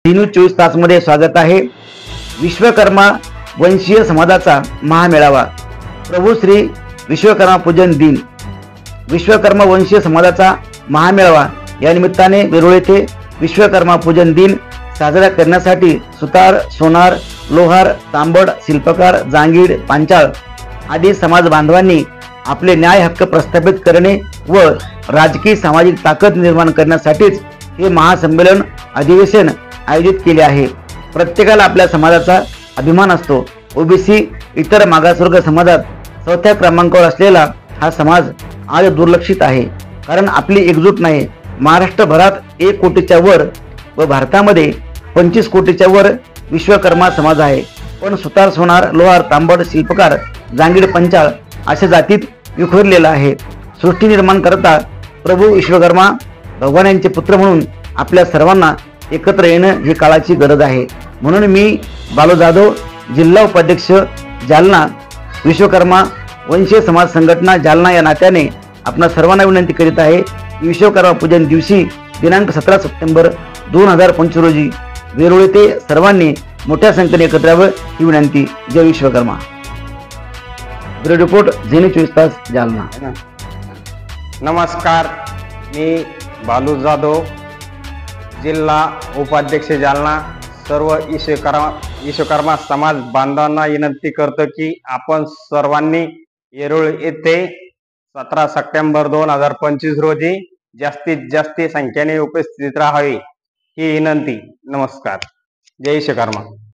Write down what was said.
C news 24 तास मध्ये स्वागत आहे। विश्वकर्मा वंशीय समाजाचा महामेळावा, प्रभू श्री विश्वकर्मा पूजन दिन। विश्वकर्मा वंशीय समाजाचा महामेळावा या निमित्ताने वेरूळ येथे विश्वकर्मा पूजन दिन साजरा करण्यासाठी सुतार, सोनार, लोहार, तांबड, शिल्पकार, जांगीड, पांचाळ आदी समाज बांधवांनी आपले न्याय हक्क प्रस्थापित करणे व राजकीय सामाजिक ताकद निर्माण करण्यासाठीच हे महासंमेलन अधिवेशन आयोजित केले आहे। प्रत्येकाला आपल्या समाजाचा अभिमान असतो। ओबीसी इतर मागासवर्ग समाजात चौथ्या क्रमांकावर असलेला हा समाज आज दुर्लक्षित आहे, कारण आपली एकजूट नाही। महाराष्ट्रभरात 1 कोटीच्या वर व भारतामध्ये 25 कोटीच्या वर विश्वकर्मा समाज आहे, पण सुतार, सोनार, लोहार, तांबड, शिल्पकार, जांगीड, पंचाळ अशा जातीत विखुरलेला आहे। सृष्टी निर्माण करता प्रभू विश्वकर्मा भगवान यांचे पुत्र म्हणून आपल्या सर्वांना एकत्र येणं ही काळाची गरज आहे। म्हणून मी बालू जाधव, जिल्हा उपाध्यक्ष जालना, विश्वकर्मा वंशीय समाज संघटना जालना या नात्याने आपणा सर्वांना विनंती करीत आहे की विश्वकर्मा पूजन दिवशी दिनांक 17 सप्टेंबर 2025 रोजी वेरूळ येथे सर्वांनी मोठ्या संख्येने एकत्र यावं ही विनंती। जय Vishwakarma. Bureau report, Zee news 24 तास, जालना। नमस्कार, मी बालू जाधव, जिल्हा उपाध्यक्ष जालना। सर्व विश्वकर्मा समाज बांधवांना विनंती करतो की आपण सर्वांनी वेरूळ येथे 17 सप्टेंबर 2025 रोजी जास्तीत जास्त संख्येने उपस्थित राहावे ही विनंती। नमस्कार, जय विश्वकर्मा।